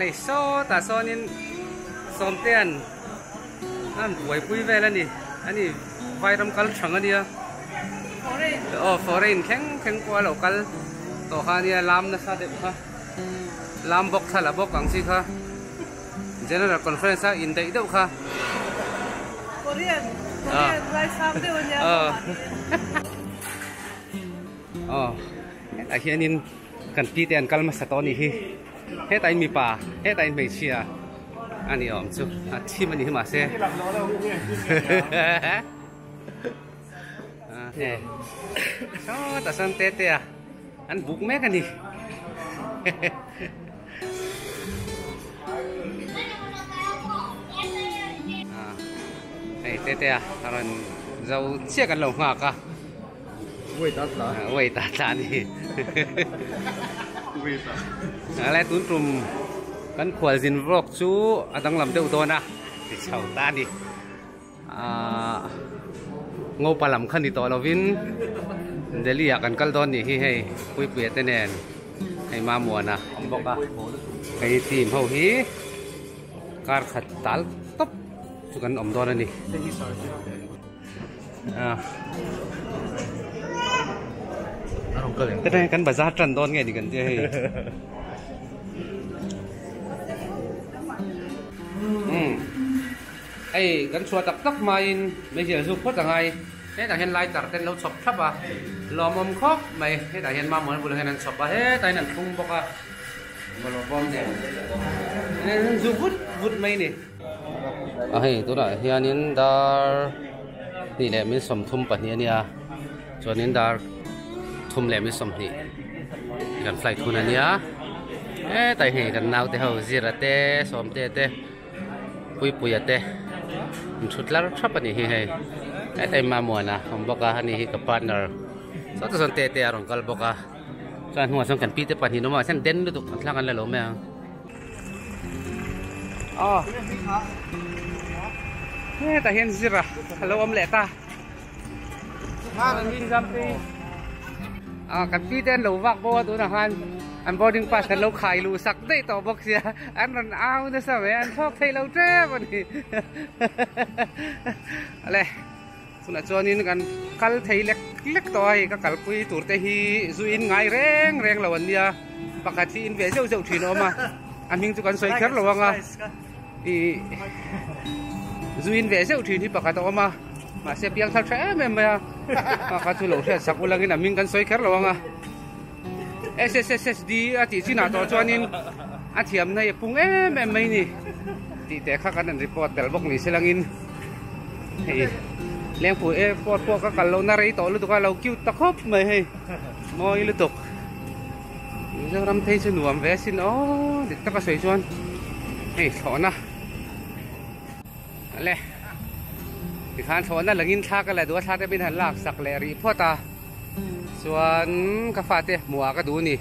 này số ta số nên xóm tiền anh quay vui về lên đi anh đi vay trăm cal chẳng anh đi à foreign khen qua local tổ ha đi làm nó sao đẹp ha làm bốc thay là bốc càng gì ha general conference in đây đâu ha Korean lại sao thế bây giờ tại hiện nên cần pi tiền cal mà sao này hi hết tay mi pa hết tay mi chia anh đi ôm chú chi mà đi mà xe nè sao ta san tê à anh bục mấy cái gì này tê à thằng dâu chia cái lồng ngạc à quay tạt đi lại tún trùm kan khwal zin vlog chu atang lam deuh dawn a ti chho ta ni ngo palam khan ni to lovin delhi a kan kal don ni hi hei pui pui te nen hei ma muana om boka hei team ho hi kar khat tal top chu kan om don ani cái này kan bazar tran don nge ni kan te hei ai gần xua tập tóc mày bây giờ giúp phốt là ngay thế là hiện lại tập tên lâu sập thấp à lò mồm khóc mày thế là hiện ma muốn vừa hiện sập à thế tay nặng phun bọc à mà lò bom này nên giúp vút mày nè hay tôi đã hiện nên đã thì lẽ mình sắm thum bẩn hiện nha cho nên đã thum lẽ mình sắm thì gần phải thun anh nhá thế tại hiện gần nào thì hầu gì là te sắm te pui pui ate chút lá thấp anh hi hay tại mà mua na không bóc anh hi cái partner sao tôi son te arong kal bóc kan hoa xong cần pi te pan hi nó mà sen den được thằng anh là lỗ mẹ thế tại hiện gì ra hello ông lệ ta cần pi ten lỗ vạc bo tôi là han anh boarding pass kan lâu khai lu sắc đấy tàu bọc xia anh còn ao nữa sao vậy anh thóc thấy lâu tre mà đi ale chúng ta cho nên kan kal thấy lek lek toi các kal pui tur te hi zuin ngai reng lawan dia pakati in ve jauh thino ma aming tu kan soi kher lawanga i zuin ve jauh thini pakato ma se piang thal tre mem ma ka tu lo thia sak ulangin aming kan soi kher lawanga SSSD ati china to chuanin athiam nei pung em mai ni ti te kha kan report tel bok ni selangin hei leng pu airport po ka kallo na rei to lu ka lo kiu ta khop mai hei moi lu tuk giờ ram thei chu nuam ve sin o dik ta ka soi chuan hei thona ale ti khan thona langin tha ka la du tha te bin han lak sak le ri photaส่วนกาแฟเตะหมัวก็ดูนี่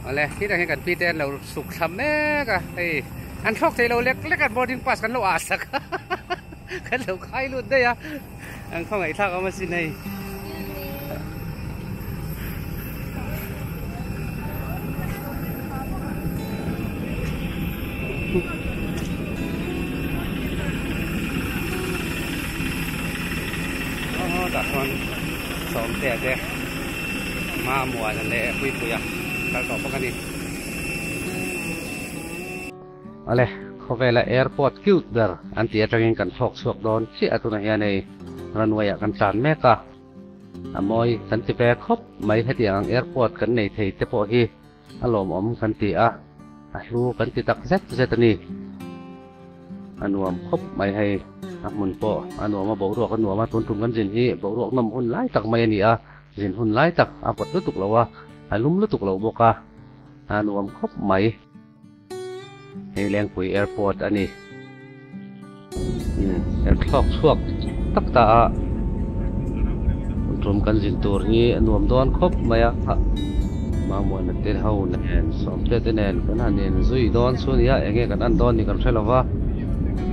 อะไรที่เราเห็นกันปีเตนเราสุกทำแม่ก็ไอ้อันชอบใจเราเล็กกันบอดิ้งปัสกันเราอาสักกันเราใครรู้ได้อะอันข้างไหนท่าก็มาสิในตัดมันสองแต่มาหมัวนั่นแหละปุยอ่ะการตอบพวกนี้อะไรเขาไปละแอร์พอร์ตคิวเดอร์อันที่จะกินกันฟอกสวกโดนที่อัตุนัยในรันเวย์กันสานแม่กะมอยสันติแปรครบไม่ให้ที่อังแอร์พอร์ตกันในไทยเตปฮีอารมณ์อมกันที่รู้กันที่ตักเซตนี่อันวมครบไม่ให้มุนโปอันวมมาบอกรวกอันวมมาทุนกันสินที่บอกรวกน้ำหุ่นไล่ตักไม่นี่สินหุ่นไล่ตักปดลุตุกเราลุ้มลุตุกเราบอกอันวมครบไม่ให้แรงปุ๋ยแอร์พอร์ตอันนี้แอร์คลอกช่วงตักตาทุนกันสินตัวนี้อันวมโดนครบไม่มาหมดนั่นเท่านั้นสองเท่านั้นกันนั่นเองซุยโดนส่วนนี้เองกันอันโดนนี่กันใช่หรือว่า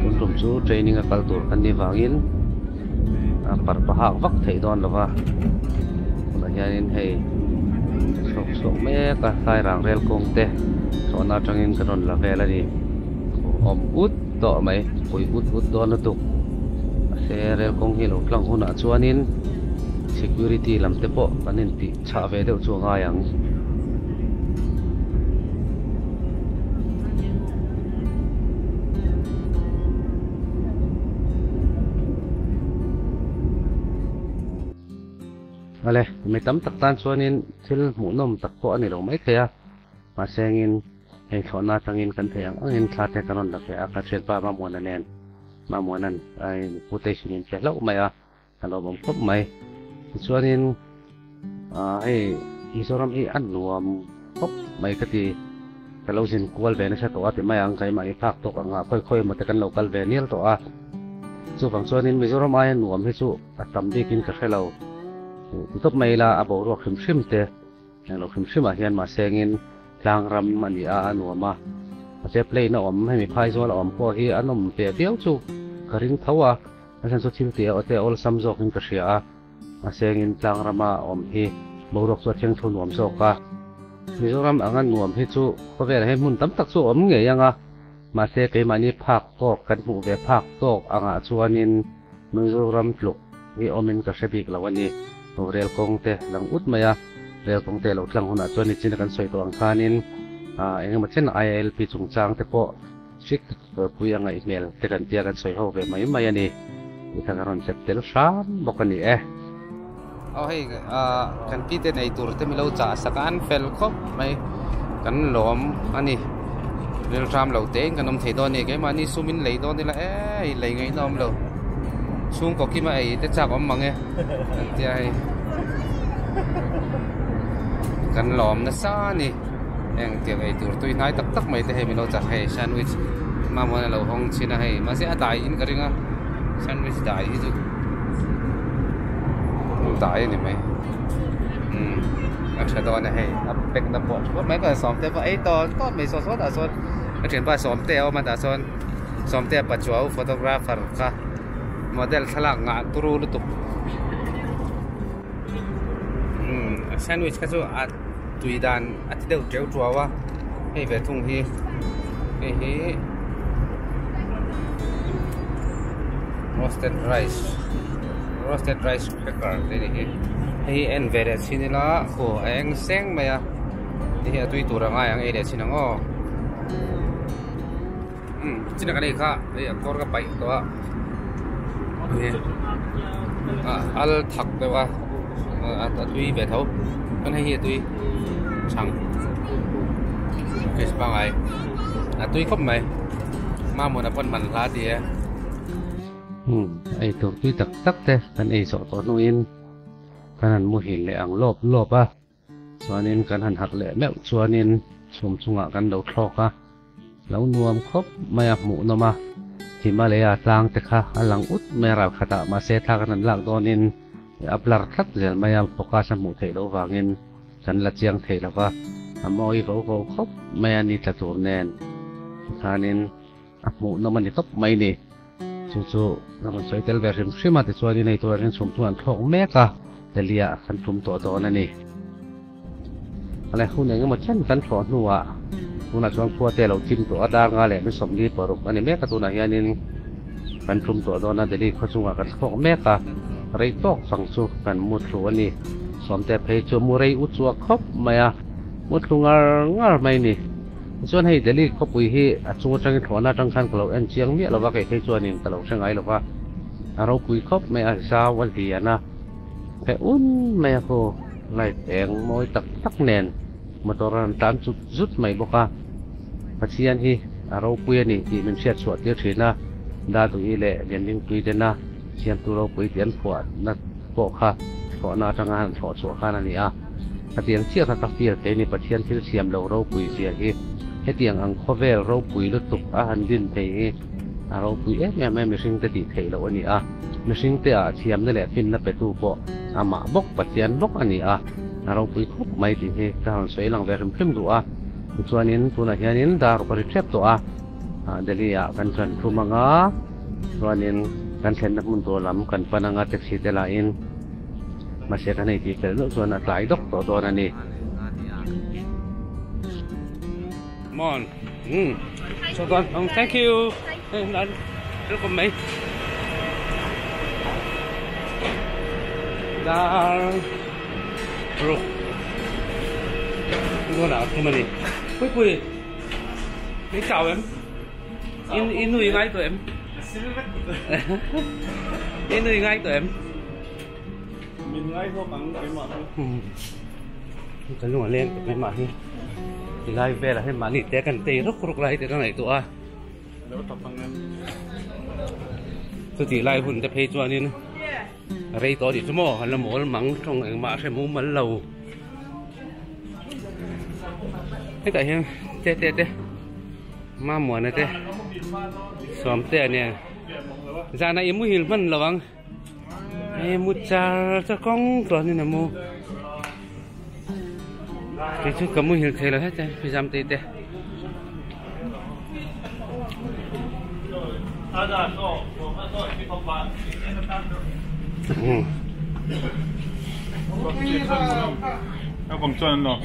คุณผู้ชมเทรนนิ่งกับตัวกันดีฟังอินปะปะหักวักไทยโดนหรือว่าคนละอย่างนี้ให้ sok me ka sai rang rel kong te so na tangin kanon la vela ni om ut to mai pui ut do na tu se rel kong hi lo tlang huna chuanin security lam te po kanin ti cha ve deuh chu nga yang ale mai tam tak tan chuanin thil mu nom tak po ani lo mai te a ma sengin hei thona tangin kan thei ang angin thla te kanon la ke a ka thel pa ma mon anen ma mon an ai putation in che lo mai a alo bom khop mai chuanin hei isoram i an nuam khop mai ka ti kalo sin kual ve na sa to ati mai ang kai mai phak to anga khoi khoi ma te kan local ve nial to a chu bang chuanin mizoram ai nuam hi chu atam dikin ka khelo top mai la abo ro khim shim te lo khim shim a hian ma sengin tlang ram ani a anuama ase play na om hemi phai zo la om po hi anom te tiau chu karing thawa asan so thil te ote ol samjok in ka ria a asengin tlang rama om hi borok so theng thun om so ka mizoram angan nuam hi chu ko ve he mun tam tak chu om nge yanga ma se ke mani phak to kan mu ve phak to anga chuanin mizoram tluk hi omin ka shebik lawani rel kong te lang ut maya rel kong te lo tlang huna chuan chin kan soi to ang khanin engemaw chen ILP chungchang te po sik puyanga email te kan tia kan soi ho ve mai ani ithakaron septel sham bokani hei kan pi te nei tur te milo cha sakan fel khop mai kan lom ani rel tram lo te kan nom thei do ni ke mani sumin lei do ni la lei ngai nom lo xuống có kim ai tết chạc ông măng ấy thì ai cần lòm nó xa nè em tiếng ấy tôi nói tắc tắc mấy thế hệ mình đâu chặt hay sandwich mà muốn là lẩu hong xin là hay mà sẽ đại in cái gì á sandwich đại chứ đại này mày anh sẽ đón này hay áp bách đập bọt có mấy cái xóm tép ấy to có mấy số đã số cái chuyện ba xóm tép mà đã xóm tép bắt chuột photographer cả model thalak nga turu lutuk sandwich ka chu at tuidan at deuh treu tuawa hei ve thung hi hi roasted rice cracker hi hei en vere chinila ko eng seng maya hi atui turanga yang ere chinango chinakani kha hei akor ka pai to al thak de wa tui về thấu con hay tui chẳng cái bằng ai tui không mày mà muốn là con mặn lá đi ai thuộc tui tắc tắc thế kan ai sợ to nuin kan han mu hin le ang lop a chuanin kan han hak le meuh chuanin chum chunga kan lo thlok a lo nuam khop maya mu noma Himalaya tlang te kha alang ut mera khata ma se tha kan lak donin aplar khat zel maya poka sa mu thei lo wangin kan la chiang thei lawa amoi vo khop maya ni ta tur nen khanin amu no mani top mai ni chu na man soi tel version shima te chuani nei to ren sum tuan thok meka telia kan tum to do na ni ale hu ne ngam chen kan thlo nuwa una chuan khua te lo chim to ada nga le mi som ni poruk ani meka tu na hianin kan tum to do na deli kho chunga kan thok meka rei tok sang chu kan mu thlu ani som te phei chu mu rei u chu khop maya mu thlu ngar mai ni chuan hei deli kho pui hi a chu tang thona tang khan klo en chiang mi lo wa ke thei chuan in kalo sangai lo wa aro pui khop mai a sa wal ti ana pe un mai ko lai teng moi tak tak nen motoran tan zut mai boka pachian hi aro pui ani ti min siat suat tir thina da tu i le lian tui te na siam tu ro pui tian phuat na po kha tho na tanga han tho chu khan ani a atiang chia tha tak tir te ni pachian thil siam lo ro pui sia hi hetiang ang khovel ro pui lu tuk a han din te hi aro pui me mishing te ti thei lo ani a mishing te a siam na le fin na pe tu po ama bok pachian bok ani a aro pui khop mai ti he ka han sei lang ve rim phim du a chuanin tuna hianin dar pari thep to a delia kan than thumanga chuanin kan thlen na mun to lam kan pananga taxi te la in ma se kan ei ti pel lo chuan a tlai dok to do na ni Come on. So con, thank you. Anh rất có mấy. Đã rồi. Cô nào không mà đi. Quý. Mấy chào em. In nuôi ngay tụi em. In nuôi ngay tụi em. Mình ngay thôi bằng cái mặt. Cái lúc mà lên cái mặt đi. Thì ngay về là cái mặt nịt té cần tê rúc lại từ trong này tụi à. Tôi chỉ lạiหุ่n tập hay cho nên rây to thì chúng mò là mỏ mắng trong cái mặt sẽ muốn mắn lầu. Thế tại hiện tê ma mùa này tê xóm tê nè ra này em muốn hiểu mình là bằng em muốn cha con toàn như là mua cái chút cầm muốn hiểu thế là hết tê phải làm tê Kom sen då.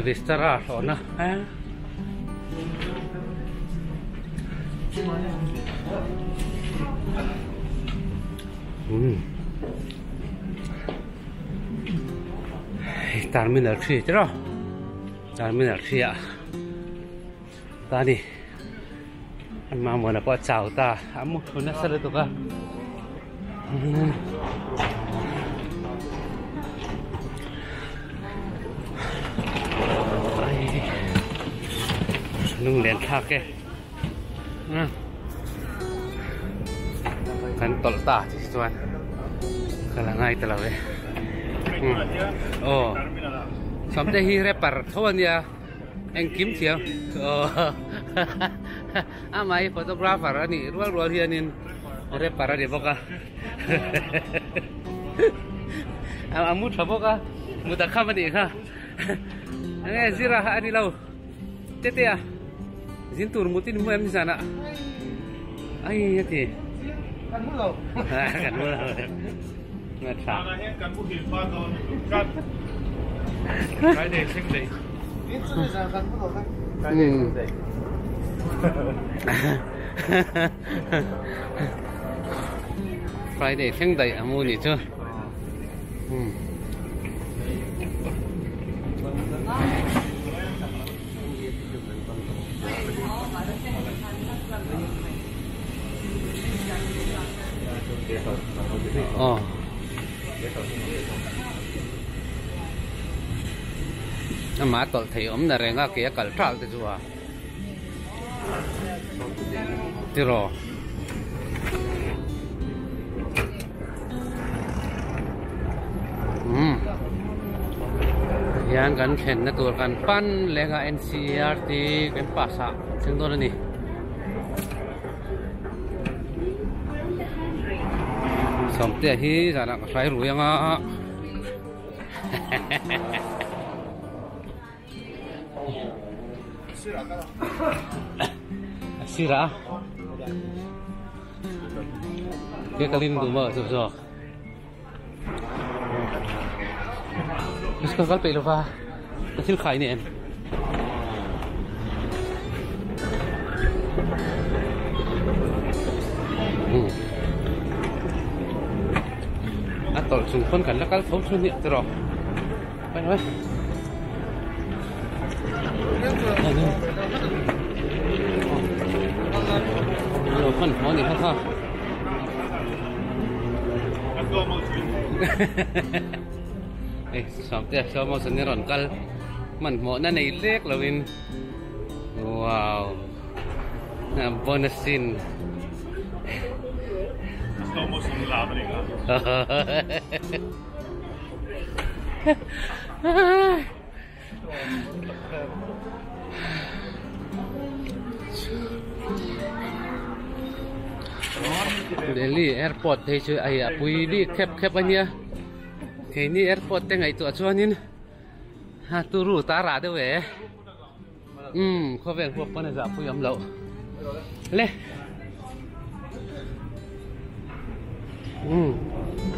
Vistara sana. Terminal 3 chứ đâu. Terminal 3 à. Ta đi. Anh mà muốn là có chào ta, ấm một nó sẽ được à. Nung lên thác cái. Kan tol ta thì tuan. Kalau ngai telah we. Oh. Sampai hi repar kawan ya. Anh kiếm chiều. Mày photographer ani rual hian in repara de boka. Amut boka. Mutakha mani kha. Nge zira ani lau. Tete ya. Zin tur mutin mo em sana. Ai yati. Kan mu lau. Kan mu lau. Ngat sa. Kan mu hin pa to. Kat. Friday sing day. Kan mu lau kan. Friday sing day. Friday 생다이 아무니죠. Mà tội thì là rèn ra kia cẩn trọng thì chùa. Thế rồi. Yan kan khen na tur kan pan lenga NCRT kan pasa sing to ni. Somte hi jana ka sai ru yanga. Sira. Cái kalin tu mở rồi rồi. Cái kalpe lo va. Cái thil khai nè em. Tol sung pon kan lakal phau sun ni tro. Pai noi. Lo pon mo ni ha. Sắm tiệc cho một sân rộn cal mình mỗi năm này lết là mình wow bonus scene Delhi airport thì chơi ai à pui đi khép anh nhá. Cái này airport tên ngày tụi cho nên ha tu ru ta ra đâu vậy เขาเป็นพวกคนจะผู้ยำเราเลย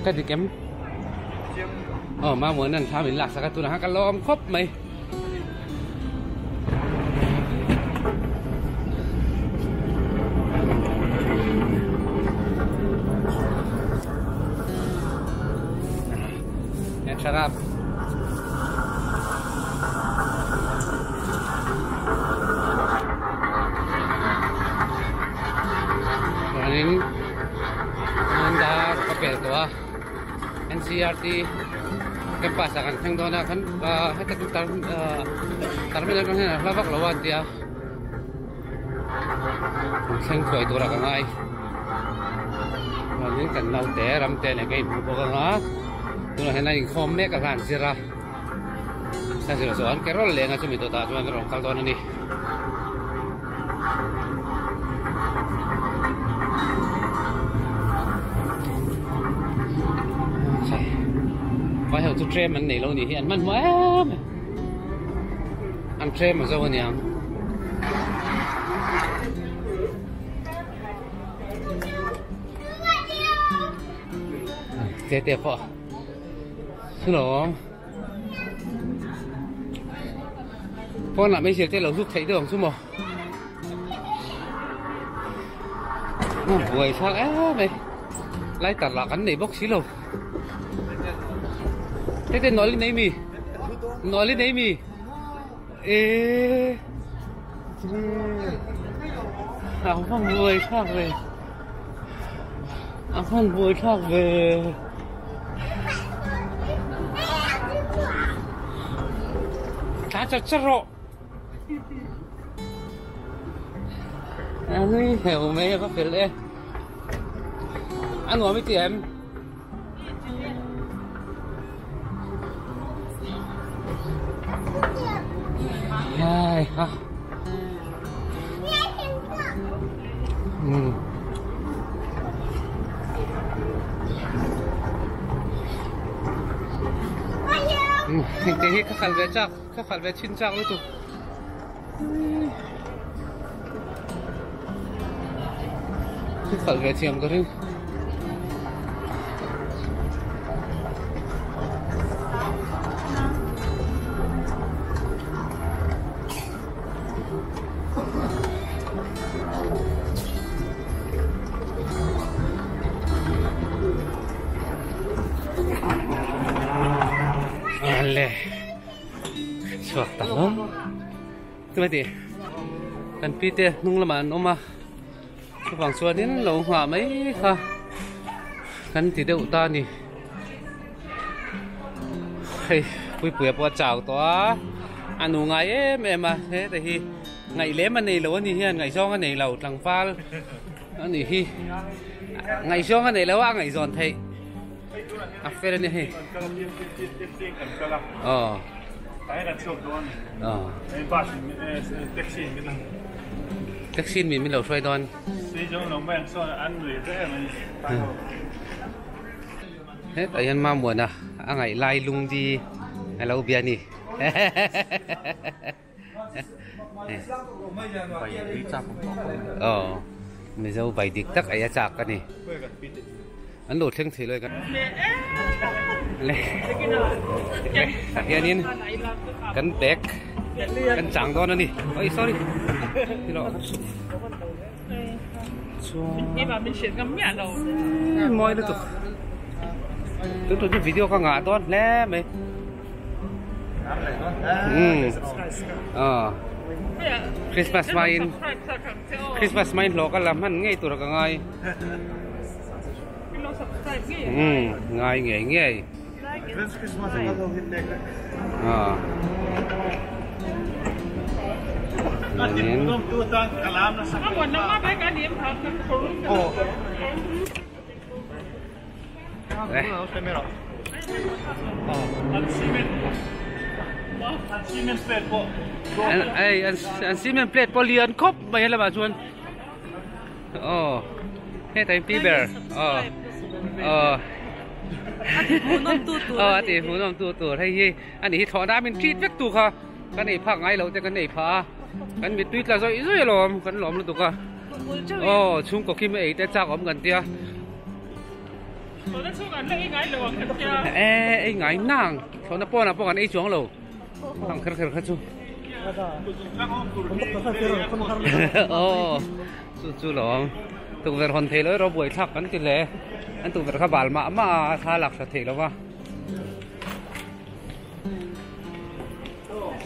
cái gì kém mà muốn ăn sao mình lạc sao cái tụi nó cái lom khóc mày em shut up ini anda kapel tua NCRT kepas akan yang dona kan kita terminal kan ya lavak lawan dia sang cuy tu rakan ai ini kan lau teh ram teh ni kayak buku kan tu lah hendak inform mereka kan sirah saya sirah soal kerol le nggak cuma itu tak cuma kerol kalau tahun ini phải hiểu tụi trem anh này lâu nhỉ anh mạnh quá anh trem mà sao vậy nhỉ thế đẹp quá xin lỗi con làm mấy chuyện thế là giúp thấy được chứ mà vui sao á mày lấy tạt lạc anh này bốc xí lâu thế nói lên đấy mi ê không vui khác về không vui khác về ta chắc rõ anh hiểu mấy có phải lên anh nói mấy tiền ai ha cái hít các khăn về chín chắc đấy tụ các khăn về chiêm cái đi leh, suak talong, tu mesti, kan pite nung laman oma, subang suanin lau hua mai ha, kan tidak uta ni, hei, pui apa cào toa, anu ngai mema, thế thì ngày lễ mà này lâu ni hiền, ngày sau cái này lâu lằng pha, anh này hi, ngày sau cái này lâu ăn ngày giòn thấy. Affair ni he. Oh. Saya dah cukup tuan. Oh. Bas taxi kita. Taxi mình lâu xoay đòn. Sejauh nombor so ăn người thế mà. Hết ở yên ma muộn à? Anh ngày lai lung đi, ngày lâu bia nè. Oh. Mình dâu bảy địch tắc ấy chạc cái nè. Anh đổ thêm thửเลยกันเลยhiện cắn bẹc cắn trắng đó đi ôi sorry thì nó你把mình选个面喽mồi nữa tụi cái video có ngã đó nè mày Christmas main lo kan làm hắn ngay tụi nó cả ngay ngay nghe Ini tu tang kalam na sa. Ako naman ay kalim hat ng kulong. Oh. Kamera. Ang cement. Ang cement plate po. Ang cement plate po lian kop may hala ba chuan. Oh. Hey tay Bieber. Oh. Oh. Ati hunam tutu. Oh, ati hunam tutu. Hay hi. Anh này thọ đá mình treat vết tu kha. Cái này phá ngay lâu, cái này phá กันมีtweet là rồi rồi lòmกันlòm luôn tụi ca chung có khi mấy té chắc ấm gần tia ê ngái nàng thôi nó poกันxuống lầu thằng khờ chú chú lòm tụi về hòn thế lối rồi buổi thắcกันtiền lệ anh tụi về các bạn mà tha lạc sẽ thế đâu va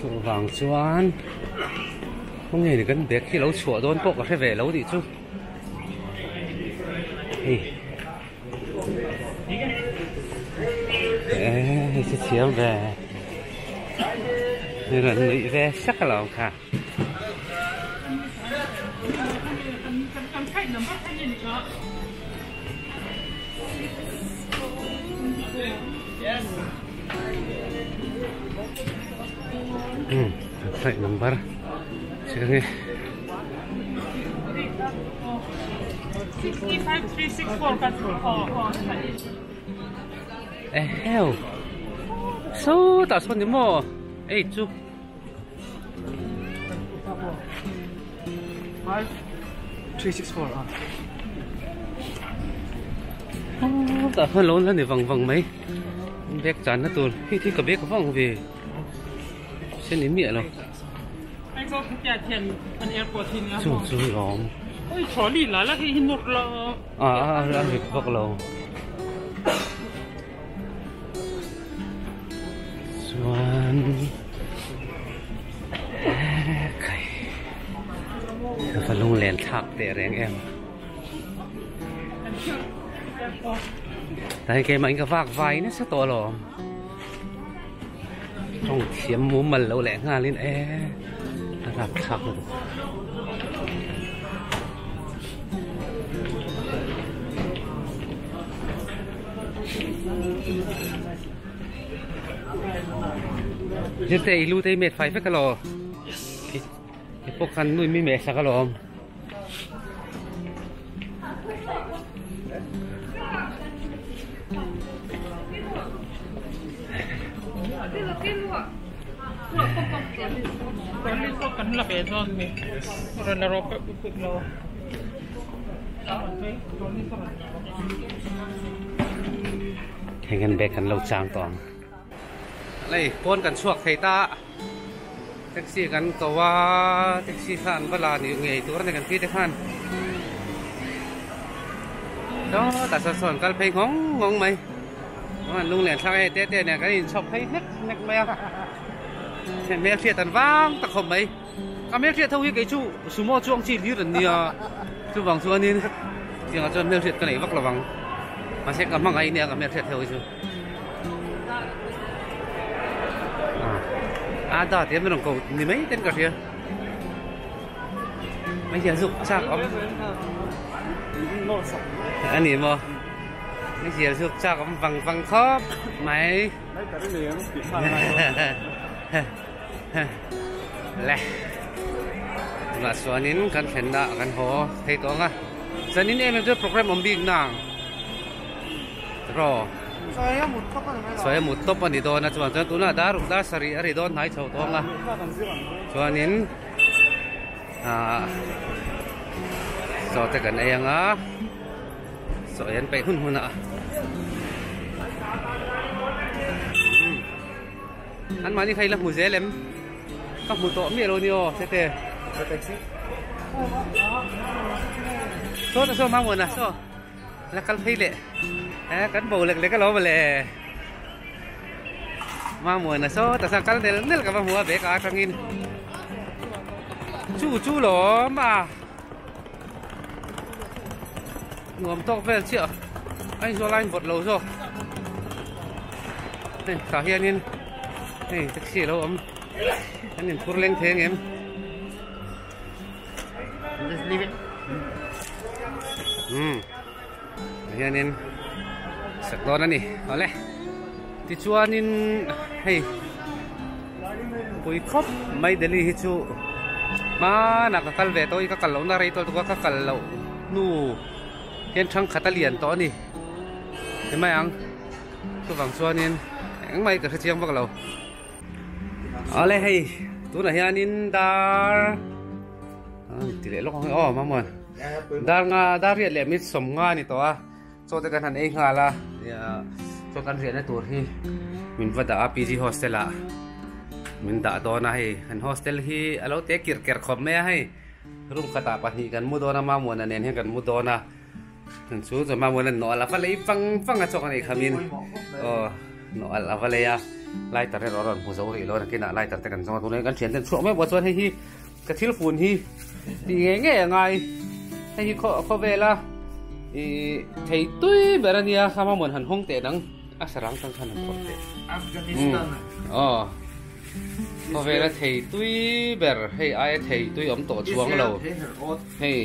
tụi vàng chuan không nghe thì cần biết khi lâu chùa đón bộ có thể về lâu đi chú ê sẽ chiếm về nên là nghĩ về chắc là cả phải number sige 65364 kan heo so ta son ni mo chú 5364 ta phân lớn lên để vòng mấy biết chán nó tuôn khi cả biết có vòng về xin đến miệng rồi anh có cái tiền anh airport thì nhá chú lòm ôi chó lì là cái hình một là ăn việc vọc lầu xuân phải lung lén thạc để rèn em tại cái mà anh cái vạc vai nó sẽ to lòm trong chiếm múa mần lâu lẽ nga lên đạp thạc rồi nhưng tây lưu tây mệt phải cái lò cái bốc khăn nuôi mi mệt sao cái lò kan là bé rồi nè rồi là rồi cực lâuให้กันแบกกันเราจางตอนเลยป้นกันชวกไทตาแท็กซี่กันก็ว่าแท็กซี่ขันเวลานี่ไงตัวนั้นกันพี่ได้ขันđóแต่ส่วนกันเพลงของงงไหมมันลุงเหรียญทางไอ้เต้เนี่ยก็ยินชอบให้นักแมวเห็นแมวเสียตันว่างตะขบไหมก็แมวเสียเท่าที่ไอ้ชูสุโม่ช่วงชีวิตเนี่ยชูวังส่วนนี้จริงๆจนแมวเสียกันไหนวักระวังมาเช็คกับมั่งไอ้เนี่ยกับแมวเสียเท่าที่ชูđó thì mình còn mười mấy tên cà phê mấy giờ dục chắc ông anh nhìn mà mấy giờ dục chắc ông vằng khóp mày lẹ là số nín cần phèn đã cần hồ thấy to nga số nín em cho program ông big nàng rồi soalnya một top an itu na cuma tu na daruk da sari ari don nai chau to nga chuanin so te kan ai anga so yan pe hun a an mani khai la mu zelem ka mu to mi ro ni o se te so ma mo na so la kal phei le cán bầu lệch cái lỗ mà lệ mà mùa này số tại sao cán này rất là mùa bé cả trăm nghìn chú lỗ mà ngồm to về triệu anh do anh vượt lầu rồi này cả hiền nhìn này taxi lâu ấm anh nhìn phun lên thế em hiền nhìn sạch đó nè ở đây thì chua nên hay bùi khóc mấy đứa đi chú mà nãy cái về tôi cái lẩu na rây tôi có cái lẩu nu hiện trong khát liền to nè thế mấy anh tôi vàng chua nên anh mấy cái chiang vào lẩu ở đây hay tu na hian in dar ti le lo oh ma mon dar nga dar riat le mit som nga ni to a so te kan han ei nga la ya so kan riat na tur hi min vada a PG hostel a min da do na hi han hostel hi alo te kir ker khom me hai room khata pa hi kan mu do na ma mon nen he kan mu do na kan su zo ma mon no la fa le fang a chok ani khamin no ala fa le ya lai tar he ron pu zo ri lo ki na lai tar te kan zo tu ne kan chen ten chu me bo chon hi ka thil phun hi ti nge ngai hi kho vela i thei tui berania khama mon han hong te dang asarang tang khan an khote Afghanistan kho vela thei tui ber hei ai thei tui om to chuang lo hei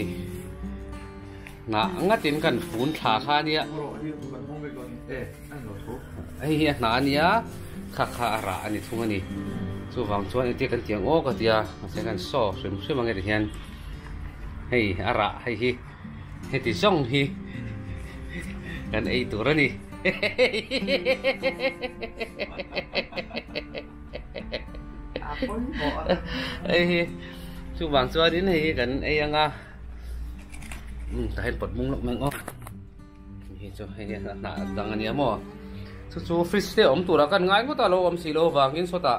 na nga tin kan phun tha kha nia hei hi na nia kha ra ani thung ani chu wang chuan ti kan tiang o ka tia se kan so sim ange hian hei ara hei hi hei ti song hi kan ei tur ani hei chu wang chuan din hei kan ei anga ta hen pot mung lok mang o hi chu hei na dang ani mo chu fridge te om tura kan ngai mo ta lo om si lo wangin so ta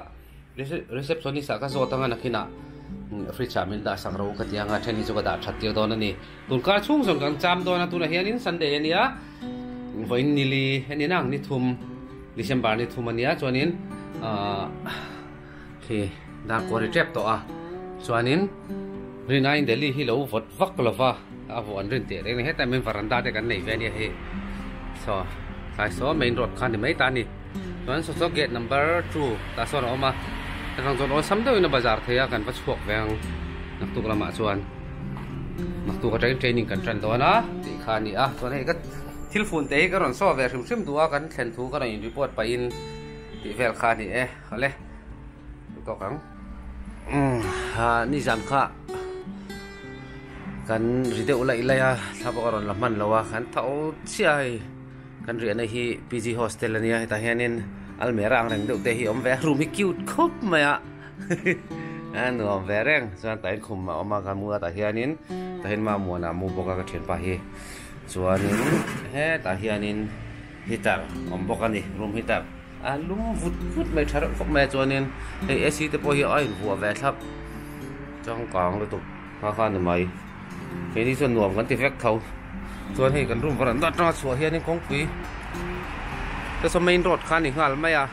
receptionist ka zo tanga nakina fridge amin da sang ro ka tianga theni chu ka da thattir don ani tun ka chung song kang cham don na tu na hian in sunday ania voin nili ani nang ni thum december ni thum ania chuanin khi da ko ri trap to a chuanin rinain delhi hi lo vot vak lova a von rin te reng heta men varanda te kan nei ve ni he so I saw main road kan ni mai ta ni chuan so gate number 2 ta so no ma ta kang zo sam do in bazar thea kan pachhuak veng nak tu lama chuan nak tu ka training kan tran do na ti kha ni a chuan hei ka thil phun te ka ron so ve hrim duwa kan thlen thu ka ron report pa in ti vel kha ni hale to kang ha ni jam kha kan rideu lai lai a thabo ka ron laman lawa kan thau chiai kan ri na hi PG hostel ania ta hianin almera ang reng deuh te hi om ve room hi cute khop maya an om ve reng chuan ta khum ma oma kan mu ta hianin ta hin ma mu na mu boka ka then pa hi chuanin he ta hianin hitar om boka ni room hitar alum vut mai thar khop mai chuanin ei AC te po hi ai huwa ve thap chang kang lu tu kha ni mai ke ni chuan nuam kan ti vek thau chuan hei kan room varan da tra chua hianin kongpui te so main road khan ni ngal mai a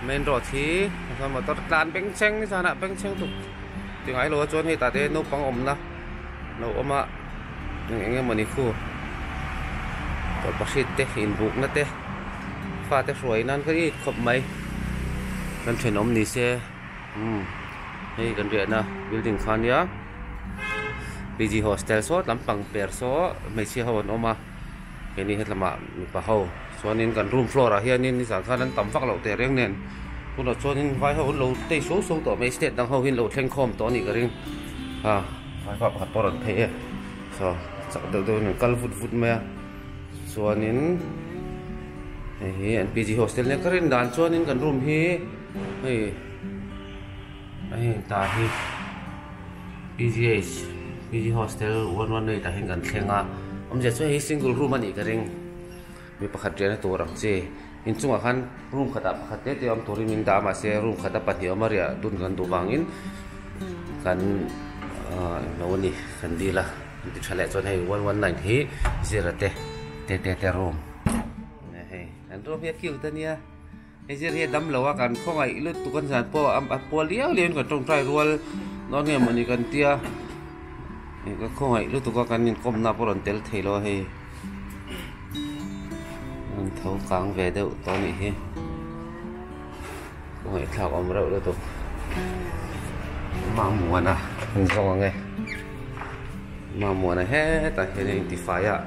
main road hi ka ma tor tlan beng cheng ni sana beng cheng tu ti ngai lo chuan hei ta te no pang om na no oma enge mani khu to pasit te in buk na te fa te roi nan ka i khop mai kan then om ni se hei kan ria na building khan ya PG hostel so lampang per so mai chi hawon oma keni hetlama mi pa ho chuanin kan room floor a hianin ni sang khanan tam fak lo te reng nen puno chuanin vai ho lo te so to mai state dang ho hin lo thleng khom to ni ka ring vai pa pakhat poron the so chak do nen kal vut me chuanin hei an PG hostel ne karin dan chuanin kan room hi hei ta hi PG hostel 118 ta hin kan thlenga om je chu hi single room ani ka ring mi pakhat rena tur ang che in chunga khan room khata pakhat te om tori min da ma se room khata pathi omaria dun gan du wangin kan no ni kan dila ti thale chon hei 119 hi zera te room ne hei an room ya kiu ta nia hei zera he dam lawa kan khongai ilu tu kan san po am pol liao len kan tong trai rual no nge mani kan tia cái không hay lúc tụi con cần nhìn com na poron tel thấy lo hay thấu cáng về đâu to này he không hay thao om rau đâu tụi mà mùa na không rõ nghe mà mùa này hết tại cái này thì phải ạ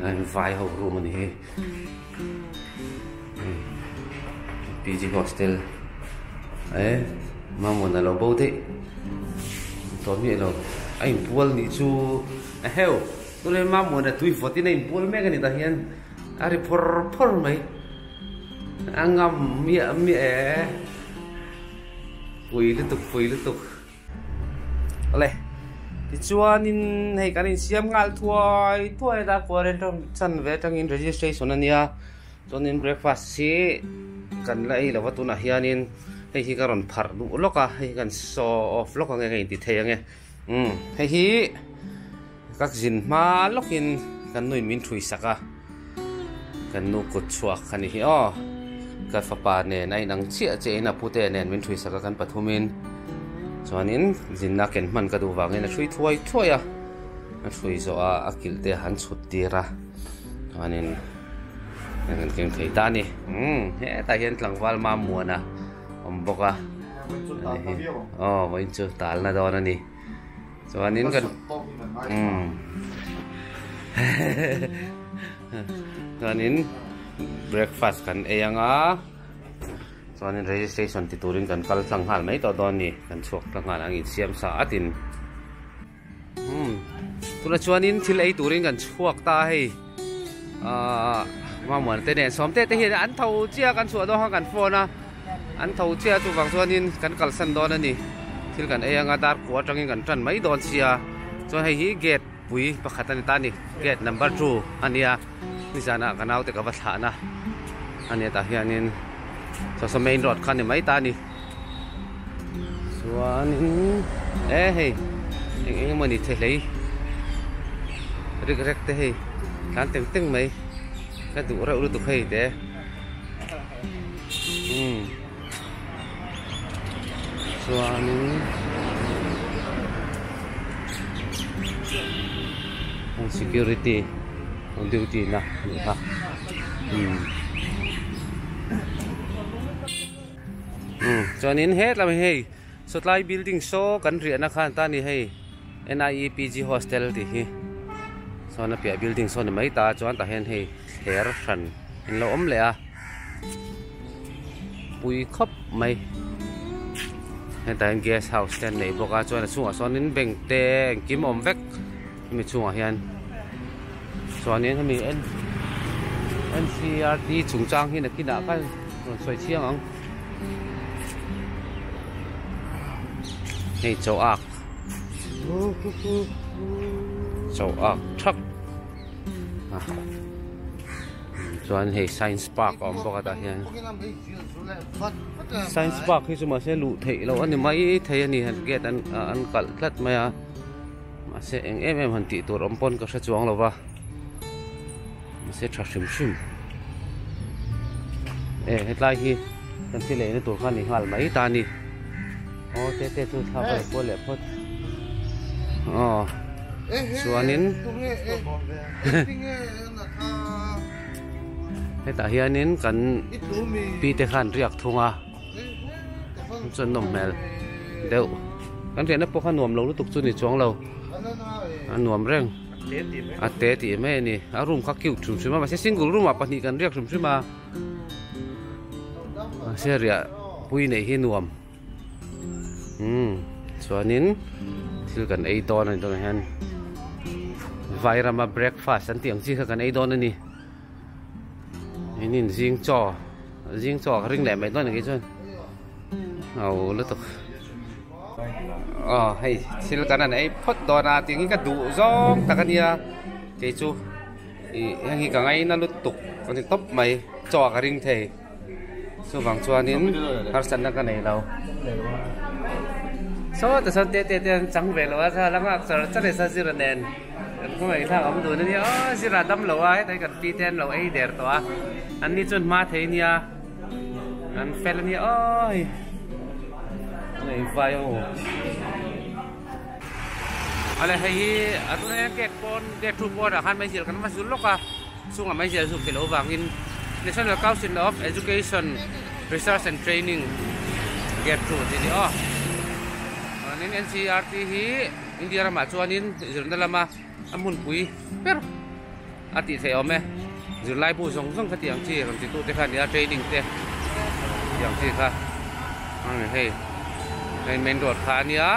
anh vai hậu room này he PG hostel ấy mà mùa này là bao thế tóm vậy rồi anh buôn đi chu heo tôi lên mà muốn là tùy phật tí này buôn mấy cái này ta hiện ari por mấy anh ngâm mía pui liên tục ale ti chuanin hei kanin siam ngal thuai da quarren trong chan ve tangin registration ania chonin breakfast si kan lai lawa tuna hianin hei hi karon phar du loka hei kan show off loka nge ti thei ange hei hi các zin ma lokin kan noi min thui saka kan nu kut chuak khani hi o ka fapa ne nai nang chia che na pute nen min thui saka kan pathumin chuanin zinna ken man ka du wangin a thui thuai a thui zo a akil te han chut tira chuanin ngan ken thei ta ni he ta hian tlangwal ma muana om boka mai chu tal na don ani chuanin kan chuanin breakfast kan eyanga chuanin registration ti turin kan kal tlang hal mai to don ni kan chuak tlang hal angin siam sa atin tula chuanin thil ei turin kan chuak ta hei ma mon te ne som te hi an tho chia kan chu do ha kan phone a an tho chia chu wang chuanin kan kal san don ani thil kan eyanga dar ko tangin kan tran mai don chia chuan hei hi gate pui pakhat ani ta ni gate number 2 ania ni sana kanau te ka wa thana ania ta hianin so main road khan ni mai ta ni chuanin hei eng mani the lei rik rek te hei kan teng mai ka du ra uru tu hei te chuanin security on duty na ha chuanin he lam hei sotlai building so kan ria na khan ta ni hei NIEPG hostel ti hi so na pia building so ni mai ta chuan ta hen hei her ran in lo om le a pui khop mai he ta guest house ten nei boka chuan a sonin beng te kim om vek mi chunga hian chuanin mi NCRT chungchang hi na kina ka soi chiang ang hei châu ác truck chuan hei science park om boka ta hian science park hi chuma se lu thei lo ani mai thei ani han get an kal tlat maya ma se em han ti tur om pon ka sa chuang lo wa ma se tha shim hetlai hi kan ti le ni tur khan ni hal mai ta ni te tu tha ba ko le phot chuanin heta hianin kan pi te khan riak thunga chon nom mel deu kan rian na po khan nuam lo lu tuk chu ni chuang lo an nuam reng ate ti me ni a room kha kiu thum chuma ma se single room a pani kan riak thum chuma se ria pui nei hi nuam chuanin thil kan ei don ani don han vairama breakfast an tiang chi kha kan ei don ani inin jing cho ring le mai don ni chuan au lu tuk hei thil kan an ei phot dona tiang ka du zong takania ke chu hi ka ngai na lut tuk kan top mai cho ka ring thei chu wang chuanin har san na ka nei lo so ta san te chang ve lo sa lang ak sar chale sa zira nen ko mai tha am du ni zira dam lo ai tai kan pi ten lo ai der to an ni chun ma thei nia an fel ni oi nei vai o ale hei atune get tu pon a khan mai sil kan ma sul loka sunga mai sil su kilo wangin National Council of Education Research and Training get tu ni nin NCRT hi India ra ma chuanin zirna lama amun pui per ati thei ome zirlai bu song khatiang chi ram ti tu te khan ya training te yang chi kha hei main road kha nia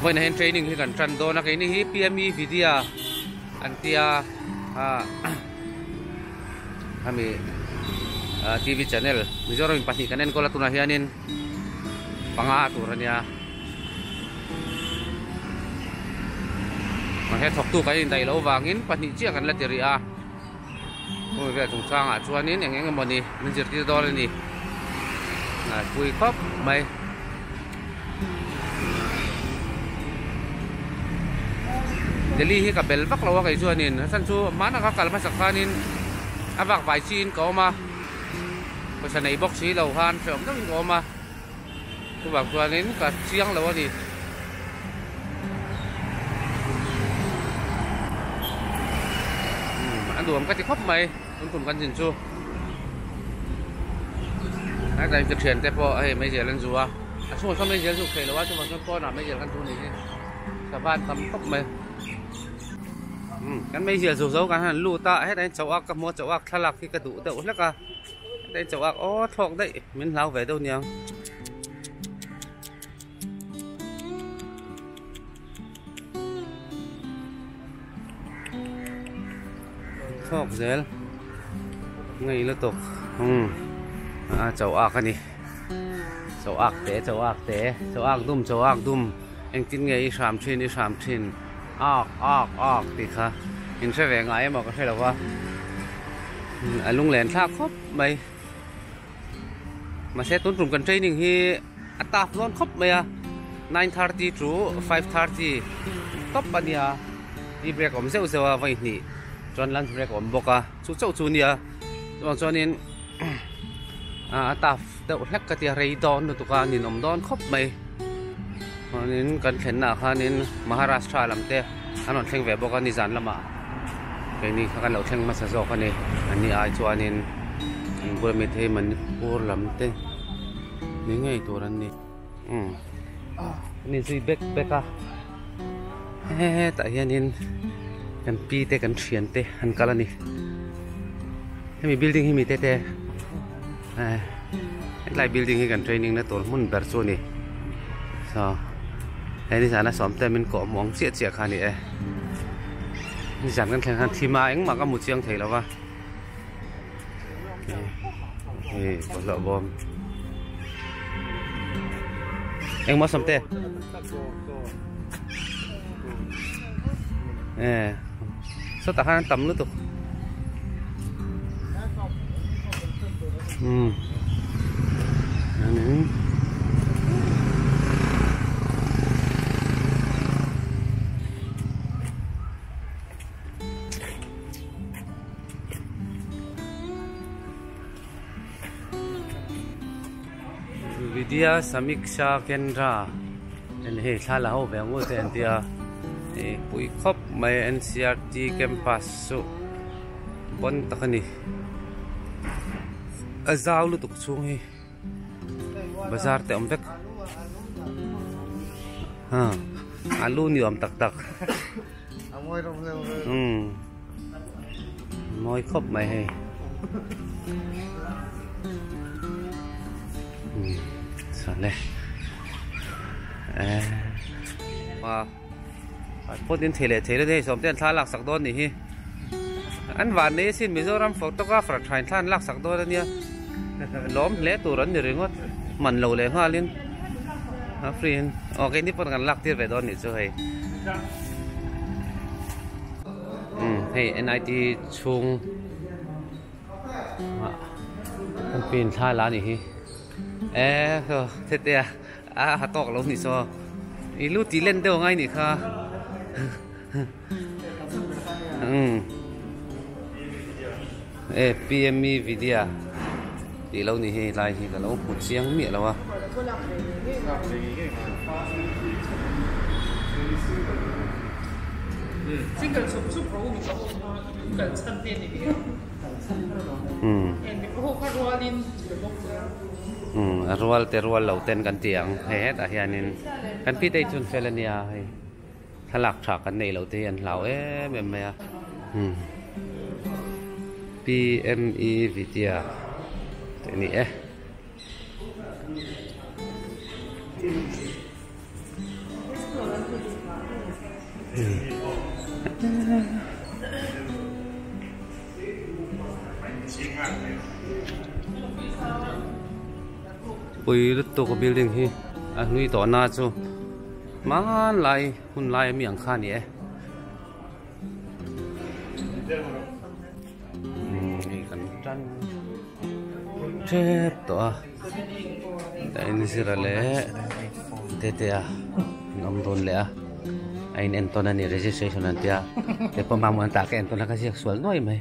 voi na hen training hi kan tran do na kai ni hi PME vidia antia ami TV channel Mizoram pahni kanen ko latuna hianin pangaturan niya mahe thok tu kai dai lo wangin pahni chi kan la tiri a oi ve tung chang a chuanin engeng moni min jir ti dol ni na pui khop mai Delhi hi ka bel vak lawa kai chuanin san chu mana ka kalma sakhanin avak vai chin ko ma ko sa nei box hi lo han phom dong ko ma ku bak chuanin ka chiang lawa ni an duam ka ti khop mai kun kan jin chu ai dai ka thian te po ai mai je lan zuwa a chu sa mai je chu khei lawa chu ma po na mai je kan chu ni sa ban tam khop maiกันไม่เสียสูงๆกันหันลู่ตาให้ได้เจ้าอักกับมัวเจ้าอักทะลักที่กระดูกเต่าแล้วก็ได้เจ้าอักอ๋อทอกได้มิ้นเล่าไปเดี๋ยวนี้ทอกเสร็จไงแล้วตกเจ้าอักกันนี่เจ้าอักเตะเจ้าอักเตะเจ้าอักดุมเจ้าอักดุมเอ็งกินไงอีสามชิ้นออกติค่ะเห็นใช่แหวงไงบอกก็ใช่หรอวะลุงแหลนท่าครบไหมมาเซตต้นกลุ่มกันใจหนึ่งที่อัตราล้วนครบไหมอ่ะ9:30 to 5:30ครบปัญญาที่เบรกผมเซลล์ว่าไว้นี่จนลันเบรกผมบอกอ่ะชุดเจ้าชุนเนี่ยจนนี้อัตราเดี๋ยวเล็กกระเทียไรดอนตัวการนี่นมดอนครบไหมนี่กันเห็นหน้าค่ะนี่มหาราชลำเตะอันนั้นเช่งเว็บบอกว่านิจานละมาไอ้นี่เขากันเราเช่งมาสะสกันนี่อันนี้ไอ้ตัวนี้บริเวณที่มันปูลำเตะนี่ไงตัวนั้นนี่นี่สิเบกอะแต่ยันนี่กันปีเตะกันเฉียนเตะอันกันละนี่ให้มีบิลดิ้งให้มีเตะไล่บิลดิ้งให้กันเทรนนิ่งนะตัวมุ่นเบอร์โซนี่ไอ้นี่สารสอมแต่มันเกาะมองเสียขานี่นี่สารกันแข่งขันทีมาเอ็งมาก็หมดเชียงไทยแล้ววะนี่บอลบอมเอ็งมาสอมแต่สุดท้ายต่ำรู้ตุกอันนี้วิทยาสมิกษาเคन्द्ราเฮ้ท่าเราแบบว่าแต่เดียปุยครบไม่ NCRT แคมปัสสุบนตะกันนี่อาซาวลุตุกช่วงนี้บาซาร์เต็มเวกอาลูนี่อมตักมอยครบไม่ให้สั่นเลยมาพูดถึงเทเลได้สมเด็จท่าหลักสักต้นนี่อันวันนี้สิมิโซรัมโฟโตกราฟถ่ายท่านหลักสักต้นนี่ล้มเละตัวนั้นอยู่เรื่องว่ามันเหลวเลยห้าลิ้นฟรีนโอเคนี่เป็นการหลักที่ไปต้นนี่ช่วยให้ NIT ชุงมันปีนท่าล้านนี่เทียหัดตอกลงนี่ซออีลูกตีเล่นเดียวไงนี่ค่ะPME วิทยาตีเรานี่ให้ลายที่กับเราหุ่นเสียงเมียแล้ววะ这个是不是不你说跟餐店里面你不好看ว่าลิ้นรัวแต่รัวเหล่าเต้นกันเตียงเฮ้แต่เฮียนินกันพี่ได้จุนเฟลเนียให้ถ้าหลักฉากกันในเหล่าเตียนเหล่าแบบไหนPME วิทยาตัวนี้ pui lut to ko building hi a hnui to na chu man lai hun lai mi ang kha ni e ei kan tran che to a dai ni sira le te a nom don le a ai nen to na ni registration an tia te pa ma mon ta ke en to na ka sexual noi mai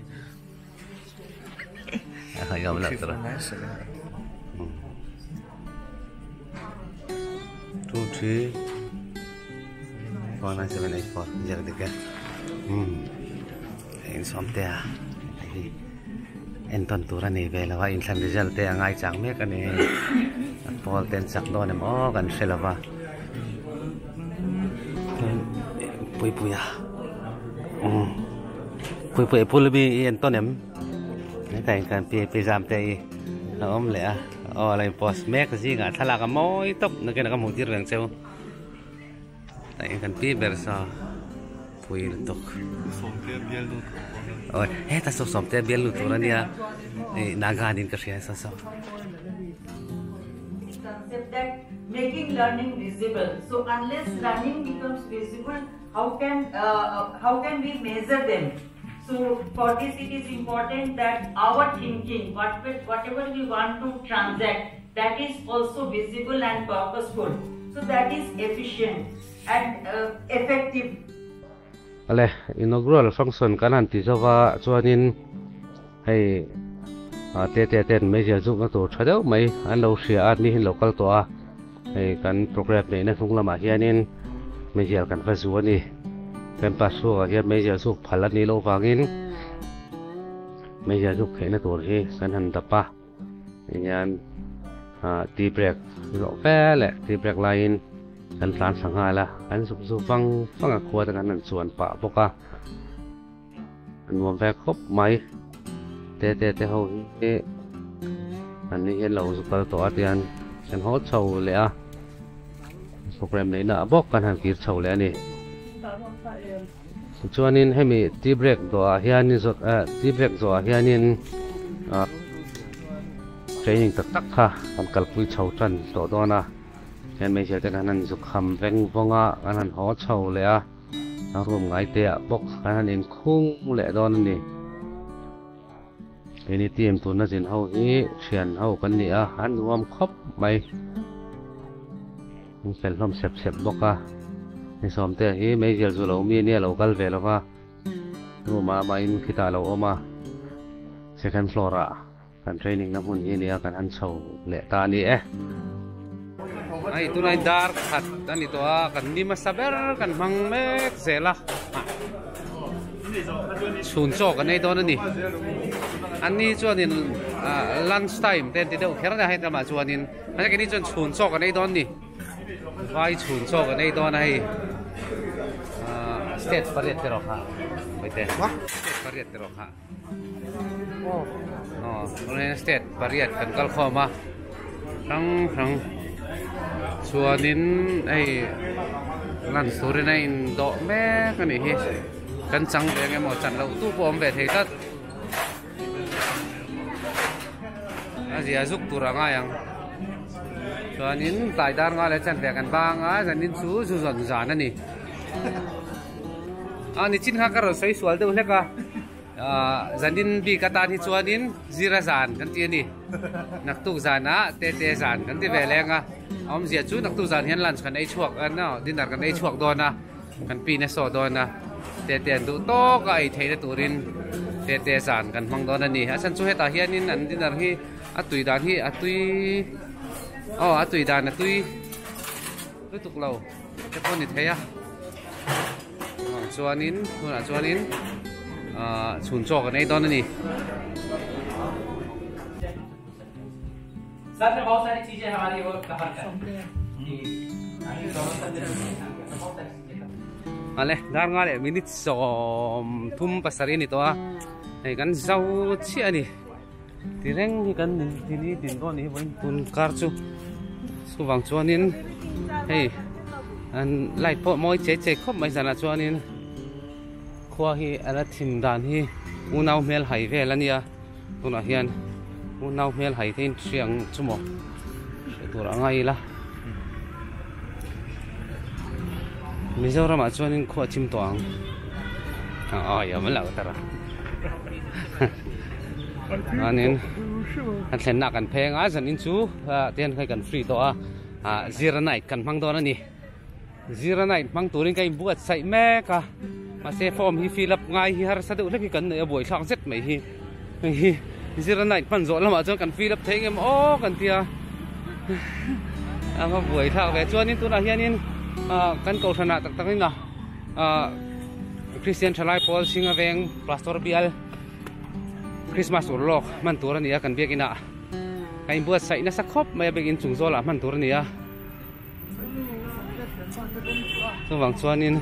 a ga la tra 2 3 4 9 7 8 4 giờ được kìa anh xóm tè anh tuần tu ra này về là vai anh xem result tè ngay chẳng mấy cái này Paul tên sắc đó này mà gần sẽ là va bui bui à bui bui bị anh tuần em cái này cần pi giảm tè nó ôm lẹ lại post mấy cái gì cả thà là cái mối tóc nó cái một chiếc răng treo tại cần pi bersa pui tuk ôi hết ta sốt te biel lu tu nia naga din ka sia sa concept that making learning visible. So unless learning becomes visible, how can we measure them? So for this it is important that our thinking, whatever we want to transact, that is also visible and purposeful. So that is efficient and effective. Ale inaugural function kanan ti zawa chuanin hei te mai ja zu na to thadau mai an lo sia at ni local to a hei kan program nei na funglama hianin mai ja kan fa zu ani kan pa su a hian mai ja su phalan ni lo wangin mai ja zu khaina tur hi kan han tapa yan ti break lo fe le ti break line kan tlan sangha la kan su fang a khua ta kan chuan pa boka an nuam ve khop mai te ho hi an ni hen lo zu kal to atian kan ho chho le a program nei na bok kan han kir chho le ani chuanin hemi ti break do a hianin zot ti break zo a hianin training tak kha kan kalpui chho tran to do na hiện bây giờ cái anh dục hầm veng vong á anh họ chầu lẽ nó gồm ngay tệ bốc anh nên khung lẽ đó nè cái này tiêm tụi nó diễn hậu ý chuyển hậu cái này anh nuông khóc mày phải làm sẹp bốc à nên xóm tệ ý mấy giờ rồi lâu mi nè lâu gal về lâu à nhưng mà mày khi ta lâu mà second floor à kan training na hun ini akan han chầu lẽ ta nè ay tunay dark hat dan ito kan di masaber kan mang mek zela sunso kan ito na ni ani chuanin lunch time ten ti deu khera na hay tama chuanin ani kini chun sunso kan ito ni vai sunso kan ito na hay state pariat tero ha baite state pariat tero ha state pariat kan kal khoma rang chuanin ai lan suri na in do me kan hi kan chang ve nge mo chan lo tu pom ve thei tat azia zuk turanga yang chuanin tai dar nga le chan ve kan bang a zanin chu zon zan ani ani chin kha kar sai sual de hleka zanin bi katan hi chuanin zira zan kan ti ani nak tu zana te zan kan ti ve lenga om zia chu nak tu zan hian lunch kan ei chuak an no dinner kan ei chuak do na kan pi na so do na te du to ka ei thei na turin te zan kan mang do na ni asan chu heta hianin an dinner hi atui dan hi atui dan atui tuk lo te pon ni theya chuanin chun cho kan ei do na ni साथ में बहुत सारी चीजें हमारी वो कवर करें ale dar nga le minute som thum pasari ni to a ei kan zau chi ani tireng hi kan ni din do ni voin tun kar chu su wang chuanin hei an light po moi che khop mai sana chuanin khwa hi ala thim dan hi unau mel hai ve lania tuna hian unau mel hai thein chiang chumo tur angai la Mizoram a chuanin khuwa chim toang ya man lau tara anin an thlenna kan phenga zan in chu ten khai kan free to a zira night kan mang don ani zira night mang turin kai buat sai me ka ma se form hi fill up ngai hi har sadu le ki kan ne boi thang zet mai hi zira night pan zo lama chuan kan fill up theng em kan tia ama boi thang ve chuanin tu na hianin kan ko thana tak tak in na Christian Thalai Paul Singa Veng Pastor Bial Christmas urlok man tur ania kan biak ina kai buat sai na sakhop mai begin chungzola man tur ania so wang chuanin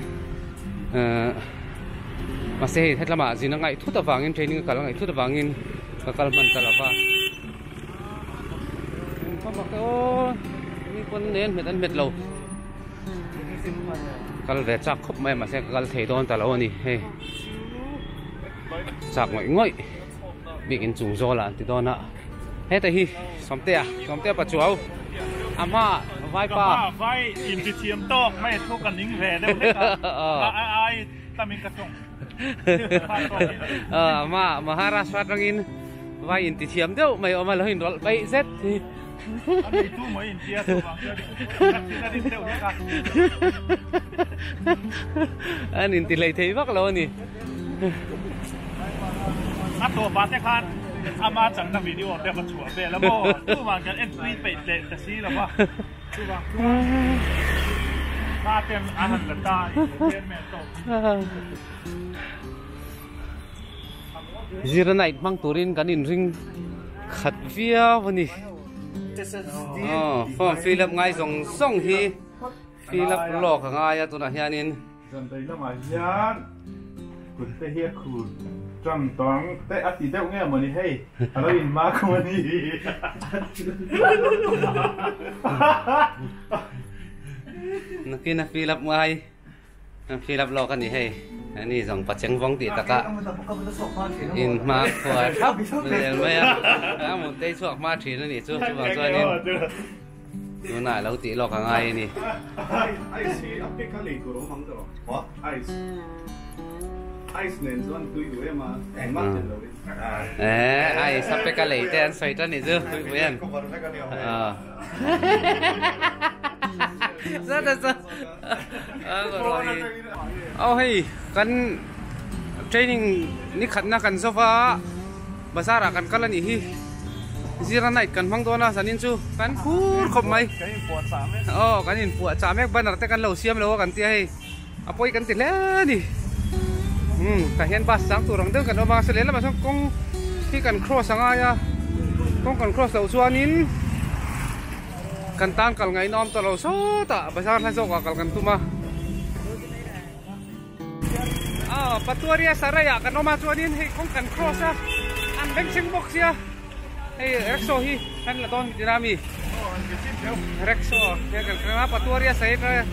ma se hetlama zina ngai thu ta wangin training kal ngai thu ta wangin kal man talawa o ni pon nen metan metlo kal ve chak khop mai ma se kal thei don talo ni he chak ngoi begin chungzola ti dona he ta hi somte pa chuau ama vai pa vai in ti thiam to mai thu kan ning ve de ai tamin ka song ama Maharashtra tangin vai in ti thiam deu mai oma lohin rol bai zet thi ani tu mai in tia tu bang ka din deu ne ka an in ti lei thei vak lo ni a to ba te khan ama chang na video te ka chua be la bo tu bang kan entry pe le ta si la ba tu bang ta tem a han la ta yen me to zira night mang turin kan in ring khat via wani form fill up ngai song hi fill up lok ngai tu na hianin zan dai la ma hian kun te hi khu trăng toán te a ti deu nghe mà đi hey alo in ma ko ni nakina fill up ngai fill up lok ani hey ani jong pacheng vong ti taka in ma khwa thap le mai a mun te chuak ma thin ani chu chuang chuanin tu na lo ti lok ngai ni ai si a pe ka le ko ro mang do wa ai ice nen chuan tui du em a mat chen lo ai sắp cái cá lì tên xoay trên này chứ quý anh rất là sao rồi hey kan training ni khát na kan sofa basara kan kala ni hi zira night kan mang do na sanin chu kan phur khop mai kan in puat cha mek ban te kan lo siam lo kan tia hey apoi kan ti le ni cả hiện bát sáng tủ răng đơn cả nó mà sẽ lấy là mà xong con khi cần cross sang ai à con cần cross đầu xuân nín cần tan cần ngày nom tao lâu số tạ bây giờ hay sao cả cần tu mà patuaria saraya cần nó mà xuân nín hay con cần cross à ăn bánh sinh box ya hay rexo hi hay là ton dinami rexo hay cần cái patuaria saraya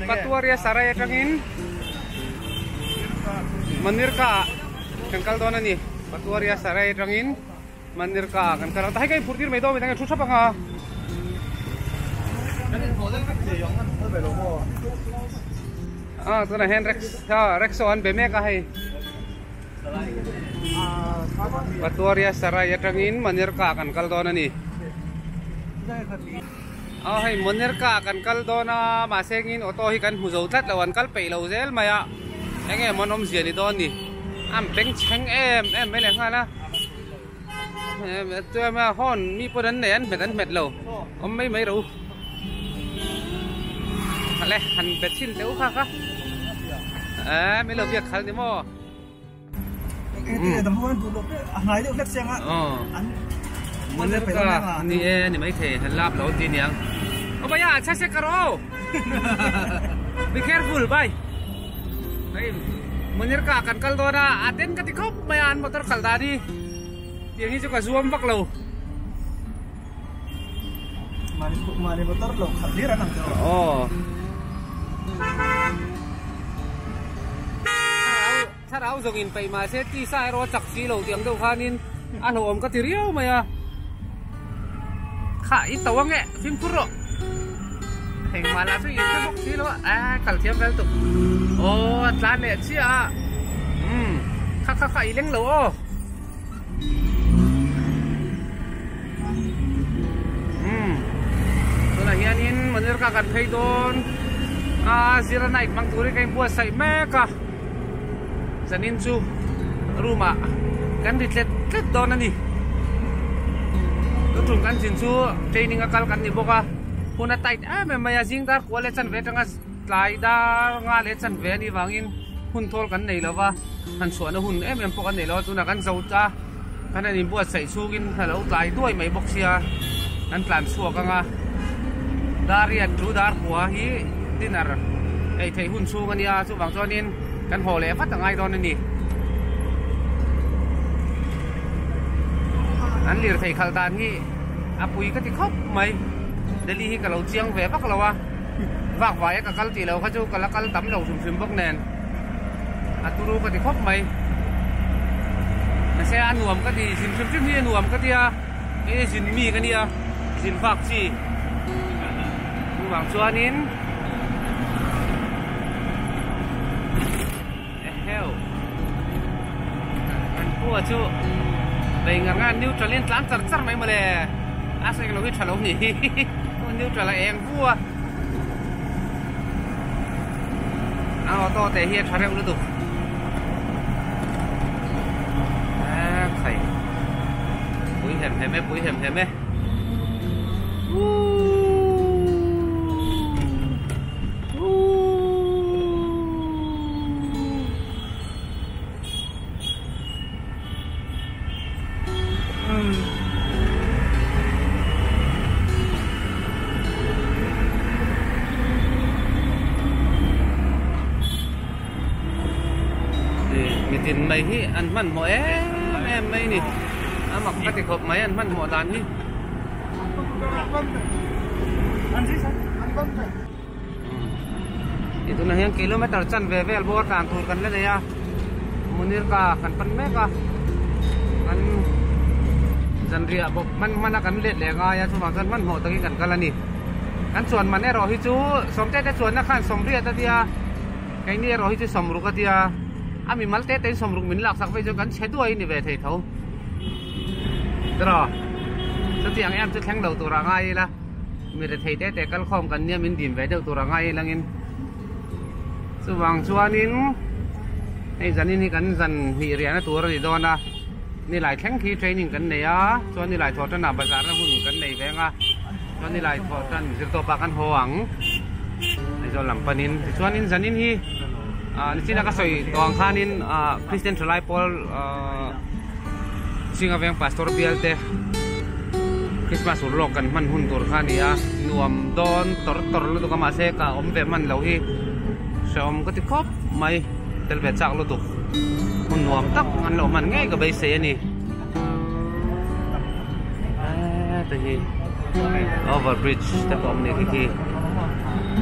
patuaria saraya kangin Manir ka kangkal do na ni Patuaria Saray rangin manir ka kangkal tahay kay purtir may do may tanga chucha pa nga to na hen Rexo an beme ka hay Patuaria Saray rangin manir ka kangkal do na ni hay manir ka kangkal do na masengin oto hi kan huzautat lawan kal pei lo zel maya anh em món om gì đi đón đi ăn bánh tráng em mấy này ha na tôi mà hòn mi po đánh này ăn mệt lâu ông mấy đâu hả hành bệt xin téo khác á mấy lâu việc khăn đi mò muốn nước cả ni mấy thể hành lạp lâu tin nhang ông bây giờ chắc sẽ caro be careful bye Menir ka kan kal do na aten ka tikop mayan motor kal tadi yang itu ka zoom bak lo mani motor lo khadira nang sa rau zongin pai ma se ti sai ro chak si lo tiang do khanin an hom ka ti riau maya khá ít tàu nghe phim pro hình mà là suy nghĩ cái bốc xí đó cả chiếm vel tục ô lá nè chi khá ý leng lỗ tôi là hiện in mình ra gần thấy đồn zira này mang túi cái bùa say mẹ cả dân in chu rumah kan ditlet đồn anh đi tôi trùng kan chính chu training akal kan đi boka puna tight memang ya jing dar kualet chan ve tanga tlai dar nga le chan ve ni wangin hun thol kan nei lawa han suan hun em po kan nei lawa tuna kan zauta kan ani buat sai sugin halo tlai tuai mai boxia an plan suak anga darian tu dar kwa hi dinar ei thei hun su ngania chu bang chonin kan hole phát tangai don ni an lir thei khaltan hi apui ka ti khop mai Delhi hi kalau chiang về bắc lawa vak vai ka kal ti lo kha chu kala kal tam lo sum bok nen aturu ka ti khop mai na se anuam ka ti sim hi anuam ka ti a e sin mi ka ni a sin vak chi nu wang chuanin hell an pu chu bei ngan neutral in tlan char mai male asal kalau kita lalu ni, ni udah yang gua. Auto teh hiat cari udah tu. Khay. Bui hem me. Tin mày hi ăn mặn mỏ em mày nè mặc cái thì hộp máy ăn mặn mỏ đàn hi itu nah yang kilometer chan vevel bor kan tur kan le ya munir ka kan pan me ka kan janria bok man kan let le nga ya chu ma kan man mo ta ki kan kalani kan chuan man e ro hi chu som te chuan na khan som ria ta dia cái ni ro hi chu som ru ka dia ami mal te ten som ruk min lak sak ve jo kan chheduai ni ve thei tho tro so tiang em chu thang đầu tu ra ngai la mi re thei te kal khom kan nia min dim ve deu tu ra ngai langin chu wang chuanin ei zanin ni kan zan hi ria na tur ri dona ni lai thang khi training kan nei a chuan ni lai thot na bazar na hun kan nei ve nga chuan ni lai thot kan zir to pa kan hoang ai zo lam panin chuanin zanin hi ni sina ka soi tong khanin Christian Thalai Paul singa veng pastor bialte Christmas urlok kan man hun tur khania nuam don tor lu ka ma se ka om ve man lo hi som ka ti khop mai tel ve chak lu tu hun nuam tak an lo man ngai ka bai se ni ta hi over bridge ta kom ni ki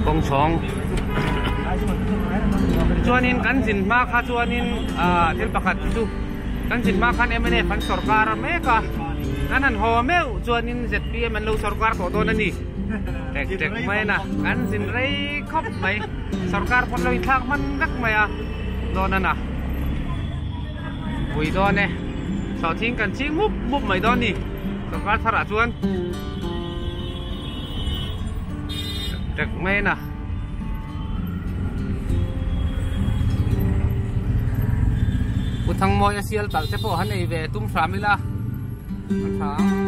kong chong chuanin kan jin ma kha chuanin thil pakhat chu kan jin ma khan emene fan sarkar me ka kanan ho meu chuanin ZPM an lo sarkar to don ani tek mai na kan jin rei khop mai sarkar pon lo thak man rak mai a don na pui don ne sau thing kan ching mup mai don ni sarkar thara chuan tek mai na thằng mồi asial tal te po han ei ve tum famila thang